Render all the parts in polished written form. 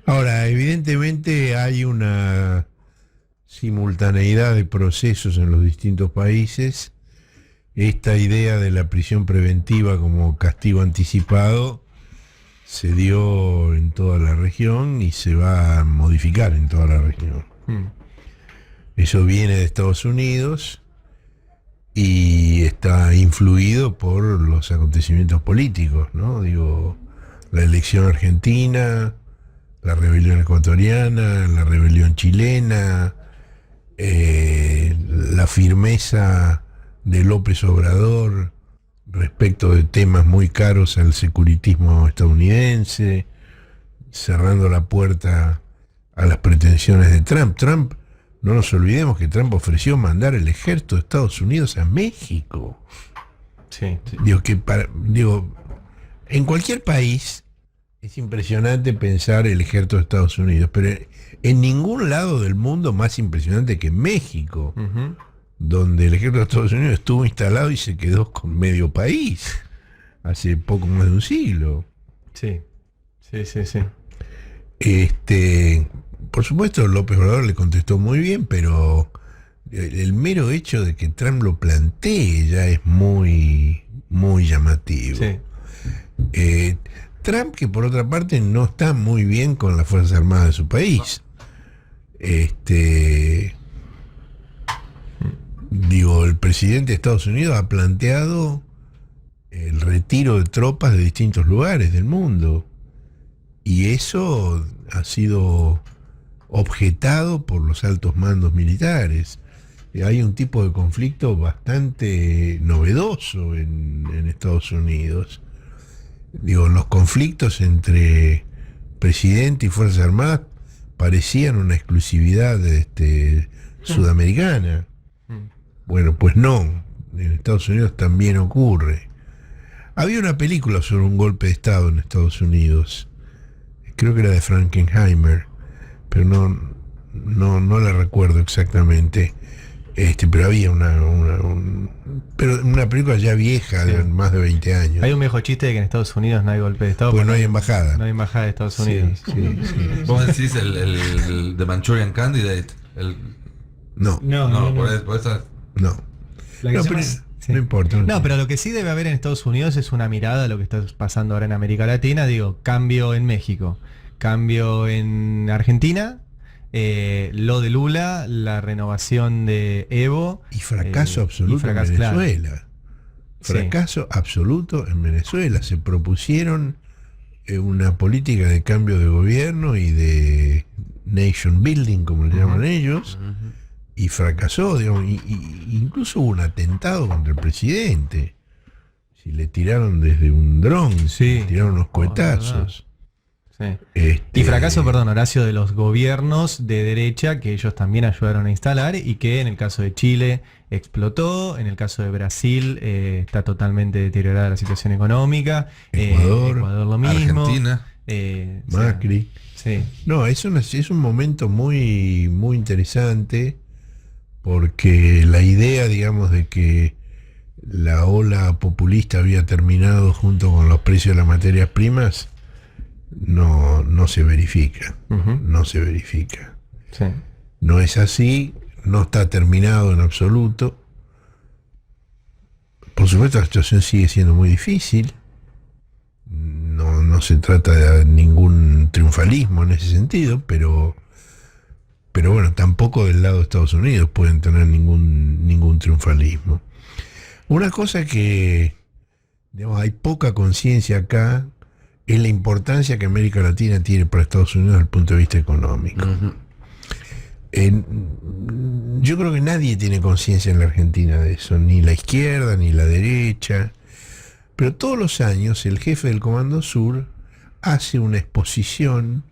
Ahora, evidentemente hay una simultaneidad de procesos en los distintos países. Esta idea de la prisión preventiva como castigo anticipado se dio en toda la región y se va a modificar en toda la región. Mm. Eso viene de Estados Unidos y está influido por los acontecimientos políticos, ¿no? Digo, la elección argentina, la rebelión ecuatoriana, la rebelión chilena, la firmeza de López Obrador respecto de temas muy caros al securitismo estadounidense, cerrando la puerta a las pretensiones de Trump. Trump, no nos olvidemos que Trump ofreció mandar el ejército de Estados Unidos a México. Sí. Digo, en cualquier país es impresionante pensar el ejército de Estados Unidos, pero en ningún lado del mundo más impresionante que en México, Ujú. donde el ejército de Estados Unidos estuvo instalado y se quedó con medio país hace poco más de un siglo. Sí. Sí, sí, sí. Por supuesto, López Obrador le contestó muy bien, pero el mero hecho de que Trump lo plantee ya es muy, muy llamativo. Sí. Trump, que por otra parte no está muy bien con las Fuerzas Armadas de su país. Digo, el presidente de Estados Unidos ha planteado el retiro de tropas de distintos lugares del mundo. Y eso ha sido objetado por los altos mandos militares. Hay un tipo de conflicto bastante novedoso en Estados Unidos. Digo, los conflictos entre presidente y Fuerzas Armadas parecían una exclusividad sudamericana. Bueno, pues no. En Estados Unidos también ocurre. Había una película sobre un golpe de Estado en Estados Unidos. Creo que era de Frankenheimer, pero no la recuerdo exactamente. Pero había pero una película ya vieja, Sí. de más de 20 años. Hay un viejo chiste de que en Estados Unidos no hay golpe de Estado. Pues porque no hay embajada. No hay embajada de Estados Sí, Unidos. sí, sí. Vos decís el The Manchurian Candidate. No, No, por esa. no. La que No, se pero llama- sí. no importa. No, pero lo que sí debe haber en Estados Unidos es una mirada a lo que está pasando ahora en América Latina. Digo, cambio en México, cambio en Argentina, lo de Lula, la renovación de Evo. Y fracaso y absoluto fracaso, en claro. Venezuela. Sí. Fracaso absoluto en Venezuela. Se propusieron una política de cambio de gobierno y de nation building, como le llaman ellos, y fracasó. Digamos, incluso hubo un atentado contra el presidente. Si le tiraron desde un dron, Sí. le tiraron unos Oh, cohetazos. Sí. Este, Y fracaso, perdón, Horacio, de los gobiernos de derecha que ellos también ayudaron a instalar y que en el caso de Chile explotó, en el caso de Brasil está totalmente deteriorada la situación económica, Ecuador, lo mismo. Argentina. O sea, Macri. sí, No, es un momento muy, muy interesante porque la idea, digamos, de que la ola populista había terminado junto con los precios de las materias primas no se verifica. Ujú. No se verifica. sí. No es así, no está terminado en absoluto. Por supuesto, la situación sigue siendo muy difícil. No se trata de ningún triunfalismo en ese sentido, pero bueno, tampoco del lado de Estados Unidos pueden tener ningún triunfalismo. Una cosa que, digamos, hay poca conciencia acá es la importancia que América Latina tiene para Estados Unidos desde el punto de vista económico. Yo creo que nadie tiene conciencia en la Argentina de eso, ni la izquierda ni la derecha, pero todos los años el jefe del Comando Sur hace una exposición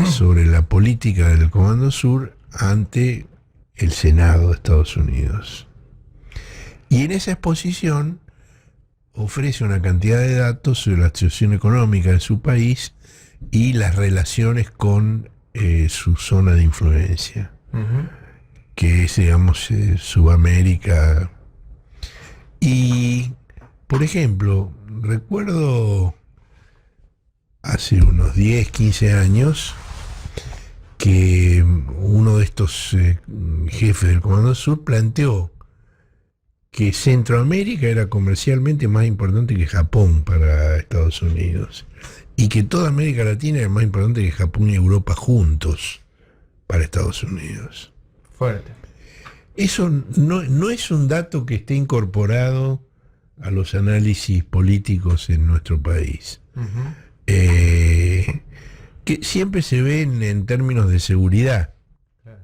sobre la política del Comando Sur ante el Senado de Estados Unidos. Y en esa exposición ofrece una cantidad de datos sobre la situación económica de su país y las relaciones con su zona de influencia, Ujú. que es, digamos, Sudamérica. Y, por ejemplo, recuerdo hace unos 10, 15 años, que uno de estos jefes del Comando Sur planteó que Centroamérica era comercialmente más importante que Japón para Estados Unidos y que toda América Latina era más importante que Japón y Europa juntos para Estados Unidos. Fuerte. Eso no es un dato que esté incorporado a los análisis políticos en nuestro país. Ujú. Que siempre se ven en términos de seguridad. Claro.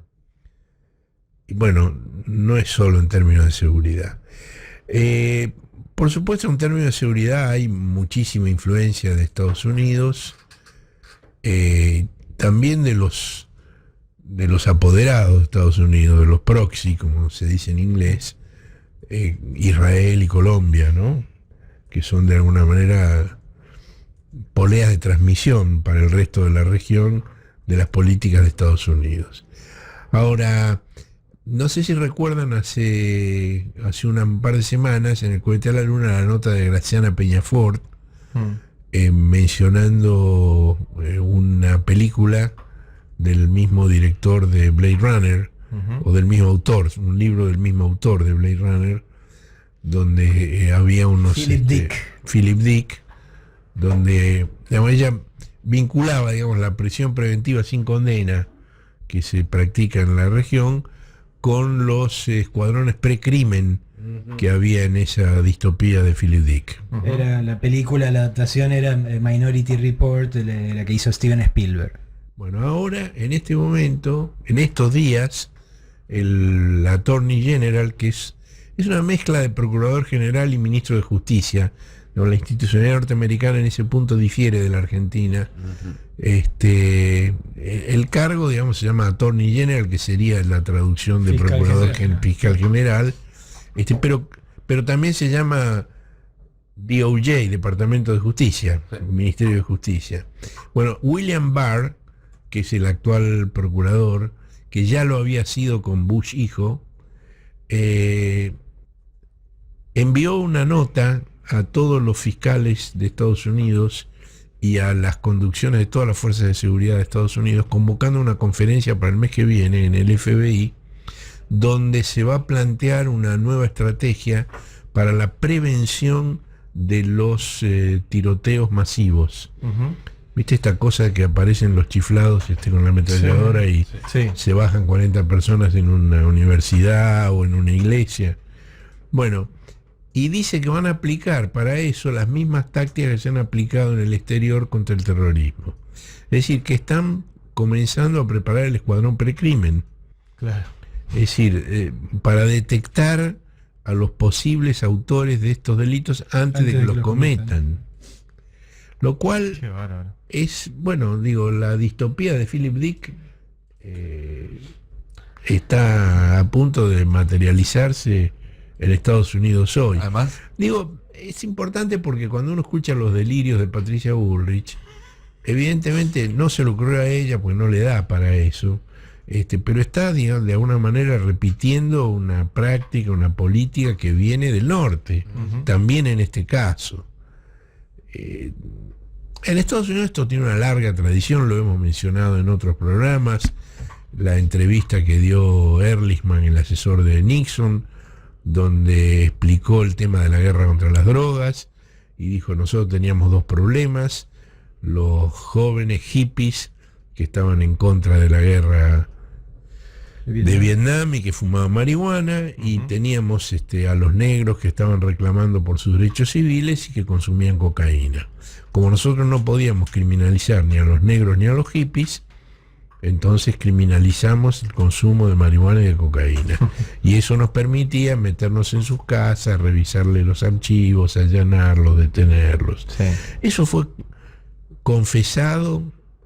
Y bueno, no es solo en términos de seguridad. Por supuesto, en términos de seguridad hay muchísima influencia de Estados Unidos, también de los apoderados de Estados Unidos, de los proxy, como se dice en inglés, Israel y Colombia, ¿no? Que son de alguna manera poleas de transmisión para el resto de la región de las políticas de Estados Unidos. Ahora, no sé si recuerdan hace un par de semanas en el Cohete a la Luna la nota de Graciana Peñafort mencionando una película del mismo director de Blade Runner, o del mismo autor, un libro del mismo autor de Blade Runner, donde había unos... Philip Dick, donde digamos, ella vinculaba, digamos, la prisión preventiva sin condena que se practica en la región con los escuadrones precrimen que había en esa distopía de Philip Dick. Era la película, la adaptación era Minority Report, la que hizo Steven Spielberg. Bueno, ahora, en este momento, en estos días, el Attorney General, que es una mezcla de Procurador General y Ministro de Justicia, ¿no? La institucionalidad norteamericana en ese punto difiere de la Argentina. El cargo, digamos, se llama Attorney General, que sería la traducción de Fiscal Procurador General. Fiscal General, pero también se llama DOJ, Departamento de Justicia, Ministerio de Justicia. Bueno, William Barr, que es el actual procurador, que ya lo había sido con Bush hijo, envió una nota a todos los fiscales de Estados Unidos y a las conducciones de todas las fuerzas de seguridad de Estados Unidos, convocando una conferencia para el mes que viene en el FBI, donde se va a plantear una nueva estrategia para la prevención de los tiroteos masivos. ¿Viste esta cosa que aparecen los chiflados con la ametralladora y Sí. se bajan 40 personas en una universidad o en una iglesia? Bueno, y dice que van a aplicar para eso las mismas tácticas que se han aplicado en el exterior contra el terrorismo. Es decir, que están comenzando a preparar el escuadrón precrimen. Claro. Es decir, para detectar a los posibles autores de estos delitos antes de que los cometan. Lo cual Qué bárbaro. es, bueno, digo, la distopía de Philip Dick está a punto de materializarse en Estados Unidos hoy. Además, Digo, es importante porque cuando uno escucha los delirios de Patricia Bullrich, evidentemente no se le ocurrió a ella, pues no le da para eso, pero está, digamos, de alguna manera repitiendo una práctica, una política que viene del norte, también en este caso. En Estados Unidos esto tiene una larga tradición, lo hemos mencionado en otros programas, la entrevista que dio Ehrlichman, el asesor de Nixon, donde explicó el tema de la guerra contra las drogas y dijo: nosotros teníamos dos problemas, los jóvenes hippies que estaban en contra de la guerra de Vietnam y que fumaban marihuana, y teníamos a los negros que estaban reclamando por sus derechos civiles y que consumían cocaína. Como nosotros no podíamos criminalizar ni a los negros ni a los hippies, entonces criminalizamos el consumo de marihuana y de cocaína. Y eso nos permitía meternos en sus casas, revisarle los archivos, allanarlos, detenerlos. Sí. Eso fue confesado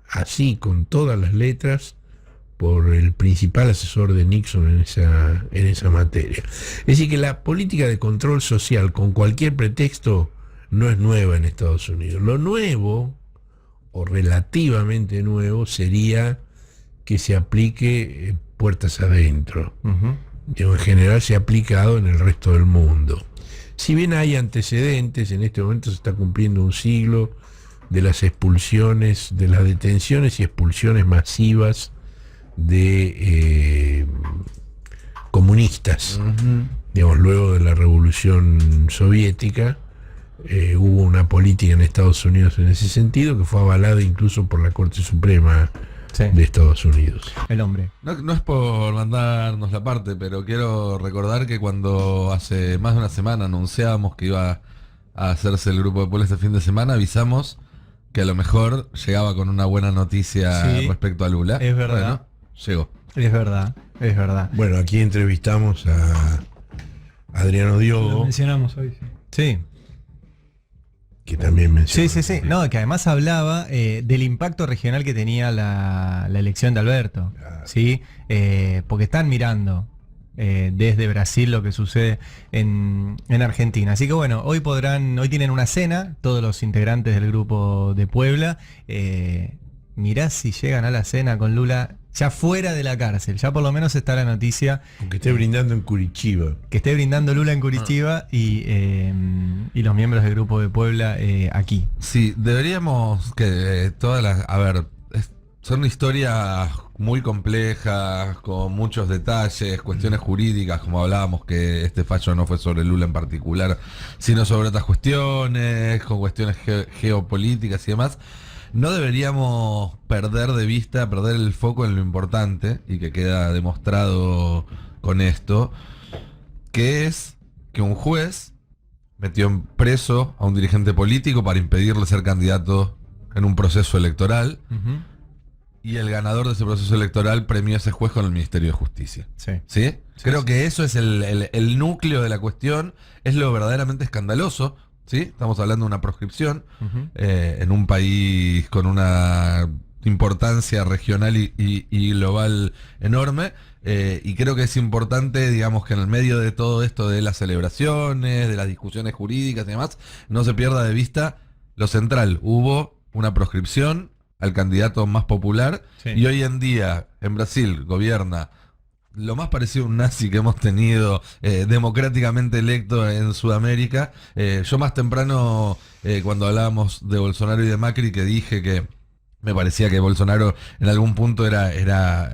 así, con todas las letras, por el principal asesor de Nixon en esa materia. Es decir, que la política de control social con cualquier pretexto no es nueva en Estados Unidos. Lo nuevo, o relativamente nuevo, sería que se aplique puertas adentro. En general se ha aplicado en el resto del mundo. Si bien hay antecedentes, en este momento se está cumpliendo un siglo de las expulsiones, de las detenciones y expulsiones masivas de comunistas. Digamos, luego de la Revolución Soviética, hubo una política en Estados Unidos en ese sentido que fue avalada incluso por la Corte Suprema de Estados Unidos. El hombre. No es por mandarnos la parte, pero quiero recordar que cuando hace más de una semana anunciábamos que iba a hacerse el grupo de pueblo este fin de semana, avisamos que a lo mejor llegaba con una buena noticia respecto a Lula. Es verdad. Bueno, llegó. Es verdad, es verdad. Bueno, aquí entrevistamos a Adriano Lo Diogo, mencionamos hoy. Sí. que también mencionó. Sí. No, que además hablaba del impacto regional que tenía la elección de Alberto. Claro. ¿Sí? Porque están mirando desde Brasil lo que sucede en Argentina. Así que bueno, hoy tienen una cena, todos los integrantes del grupo de Puebla. Mirá si llegan a la cena con Lula ya fuera de la cárcel. Ya por lo menos está la noticia. Aunque esté brindando en Curitiba. Que esté brindando Lula en Curitiba y los miembros del grupo de Puebla aquí. Sí, deberíamos que todas las... A ver, son historias muy complejas, con muchos detalles, cuestiones jurídicas, como hablábamos, que este fallo no fue sobre Lula en particular, sino sobre otras cuestiones, con cuestiones geopolíticas y demás. No deberíamos perder el foco en lo importante, y que queda demostrado con esto, que es que un juez metió en preso a un dirigente político para impedirle ser candidato en un proceso electoral, y el ganador de ese proceso electoral premió a ese juez con el Ministerio de Justicia. ¿Sí? Creo que eso es el núcleo de la cuestión, es lo verdaderamente escandaloso. ¿Sí? Estamos hablando de una proscripción en un país con una importancia regional y global enorme, y creo que es importante, digamos, que en el medio de todo esto de las celebraciones, de las discusiones jurídicas y demás, no se pierda de vista lo central. Hubo una proscripción al candidato más popular, y hoy en día en Brasil gobierna lo más parecido a un nazi que hemos tenido democráticamente electo en Sudamérica. Yo más temprano, cuando hablábamos de Bolsonaro y de Macri, que dije que me parecía que Bolsonaro en algún punto era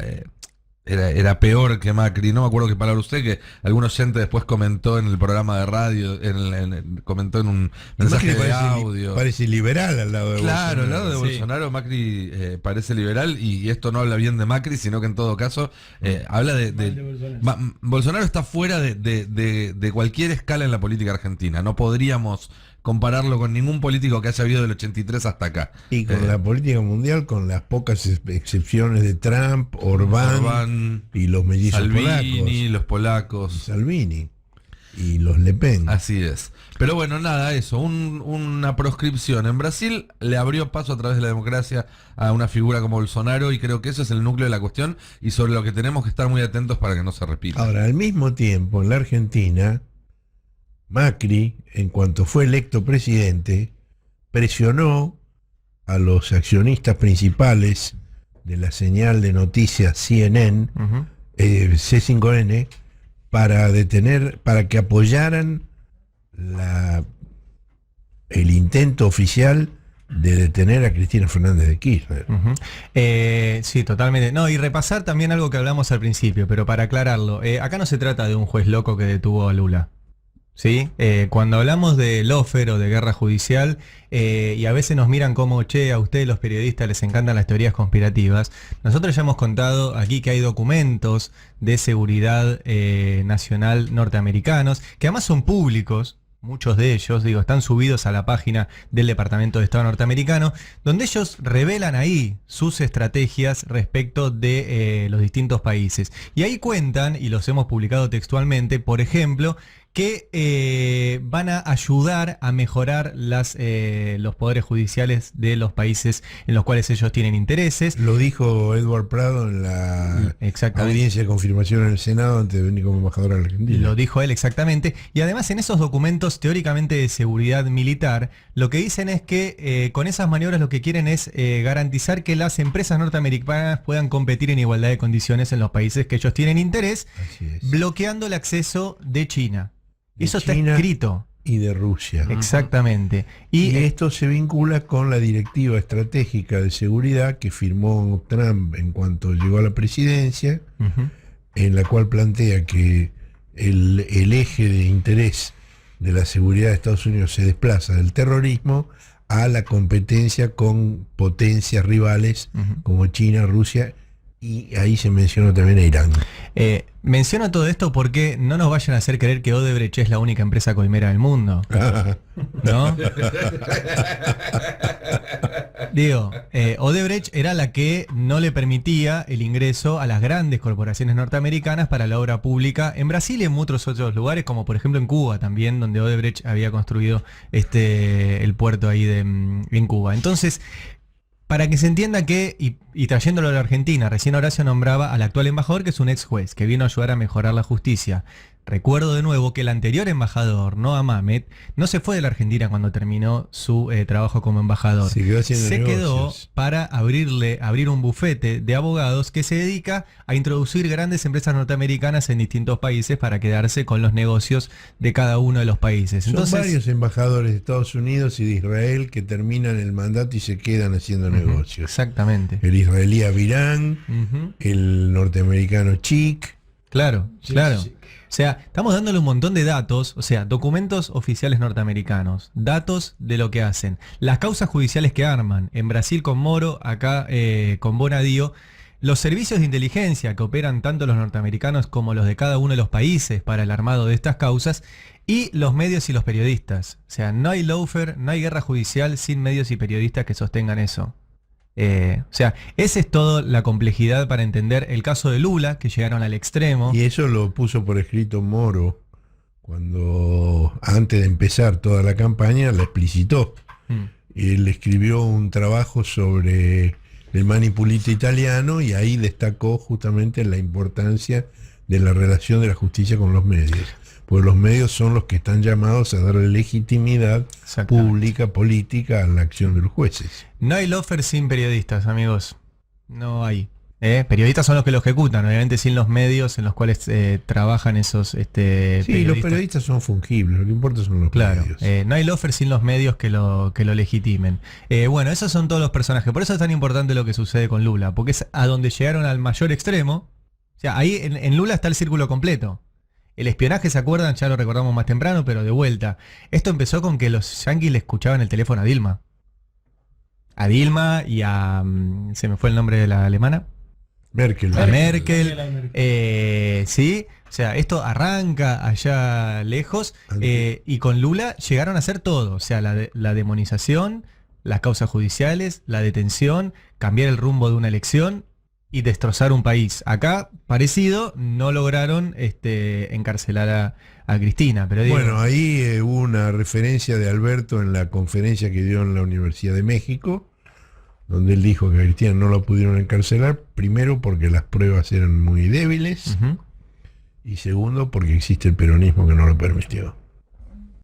peor que Macri. No me acuerdo qué palabra usted, que algún oyente después comentó en el programa de radio, comentó en un mensaje de audio. Parece liberal al lado de Bolsonaro. Claro, al lado de Bolsonaro, Macri parece liberal, y esto no habla bien de Macri, sino que en todo caso habla de Bolsonaro está fuera de cualquier escala en la política argentina. No podríamos compararlo con ningún político que haya habido del 83 hasta acá. Y con la política mundial, con las pocas excepciones de Trump, Orbán y los mellizos Salvini, los polacos. Salvini y los Le Pen. Así es. Pero bueno, nada, eso. Una proscripción en Brasil le abrió paso a través de la democracia a una figura como Bolsonaro, y creo que eso es el núcleo de la cuestión y sobre lo que tenemos que estar muy atentos para que no se repita. Ahora, al mismo tiempo, en la Argentina, Macri, en cuanto fue electo presidente, presionó a los accionistas principales de la señal de noticias CNN, C5N, para que apoyaran el intento oficial de detener a Cristina Fernández de Kirchner. Sí, totalmente. No, y repasar también algo que hablamos al principio, pero para aclararlo, acá no se trata de un juez loco que detuvo a Lula. ¿Sí? Cuando hablamos de lawfare o de guerra judicial, y a veces nos miran como, che, a ustedes los periodistas les encantan las teorías conspirativas, nosotros ya hemos contado aquí que hay documentos de seguridad nacional norteamericanos, que además son públicos. Muchos de ellos, están subidos a la página del Departamento de Estado norteamericano, donde ellos revelan ahí sus estrategias respecto de los distintos países. Y ahí cuentan, y los hemos publicado textualmente, por ejemplo, que van a ayudar a mejorar los poderes judiciales de los países en los cuales ellos tienen intereses. Lo dijo Edward Prado en la audiencia de confirmación en el Senado antes de venir como embajador a la Argentina. Lo dijo él exactamente. Y además en esos documentos teóricamente de seguridad militar, lo que dicen es que con esas maniobras lo que quieren es garantizar que las empresas norteamericanas puedan competir en igualdad de condiciones en los países que ellos tienen interés, bloqueando el acceso de China. Eso está escrito. y de Rusia. Exactamente. Y esto se vincula con la Directiva Estratégica de Seguridad que firmó Trump en cuanto llegó a la presidencia, Ujú. en la cual plantea que el eje de interés de la seguridad de Estados Unidos se desplaza del terrorismo a la competencia con potencias rivales Ujú. como China, Rusia, y ahí se menciona también a Irán. Menciono todo esto porque no nos vayan a hacer creer que Odebrecht es la única empresa coimera del mundo, ¿no? Digo, Odebrecht era la que no le permitía el ingreso a las grandes corporaciones norteamericanas para la obra pública en Brasil y en muchos otros lugares, como por ejemplo en Cuba también, donde Odebrecht había construido el puerto ahí en Cuba. Entonces, para que se entienda que, y trayéndolo a la Argentina, recién Horacio nombraba al actual embajador, que es un ex juez, que vino a ayudar a mejorar la justicia. Recuerdo de nuevo que el anterior embajador, Noah Mamet, no se fue de la Argentina cuando terminó su trabajo como embajador. Se quedó haciendo Se quedó negocios. para abrir un bufete de abogados que se dedica a introducir grandes empresas norteamericanas en distintos países para quedarse con los negocios de cada uno de los países. Son Entonces, varios embajadores de Estados Unidos y de Israel que terminan el mandato y se quedan haciendo negocios. exactamente. El israelí Avirán, Ujú. el norteamericano Chick. Claro, Sí, claro. sí. O sea, estamos dándole un montón de datos, o sea, documentos oficiales norteamericanos, datos de lo que hacen, las causas judiciales que arman, en Brasil con Moro, acá con Bonadío, los servicios de inteligencia que operan tanto los norteamericanos como los de cada uno de los países para el armado de estas causas, y los medios y los periodistas. O sea, no hay lawfare, no hay guerra judicial sin medios y periodistas que sostengan eso. O sea, esa es toda la complejidad para entender el caso de Lula, que llegaron al extremo. Y eso lo puso por escrito Moro cuando antes de empezar toda la campaña la explicitó. Mm. Él escribió un trabajo sobre el manipulito italiano y ahí destacó justamente la importancia de la relación de la justicia con los medios. Porque los medios son los que están llamados a darle legitimidad Exactamente. pública, política a la acción de los jueces. No hay lawfare sin periodistas, amigos. No hay. Periodistas son los que lo ejecutan, obviamente sin los medios en los cuales trabajan esos Sí, los periodistas. periodistas son fungibles, lo que importa son los Claro, medios. no hay lawfare sin los medios que lo legitimen. Bueno, esos son todos los personajes. Por eso es tan importante lo que sucede con Lula, porque es a donde llegaron al mayor extremo. O sea, ahí en Lula está el círculo completo. El espionaje, ¿se acuerdan? Ya lo recordamos más temprano, pero de vuelta. Esto empezó con que los yanquis le escuchaban el teléfono a Dilma. A Dilma y a... se me fue el nombre de la alemana. Merkel. A Merkel. Angela Merkel. Sí, o sea, esto arranca allá lejos y con Lula llegaron a hacer todo. O sea, la demonización, las causas judiciales, la detención, cambiar el rumbo de una elección y destrozar un país. Acá, parecido, no lograron encarcelar a Cristina. Pero digo, Bueno, ahí hubo una referencia de Alberto en la conferencia que dio en la Universidad de México, donde él dijo que a Cristina no lo pudieron encarcelar, primero porque las pruebas eran muy débiles ujú. y segundo porque existe el peronismo que no lo permitió.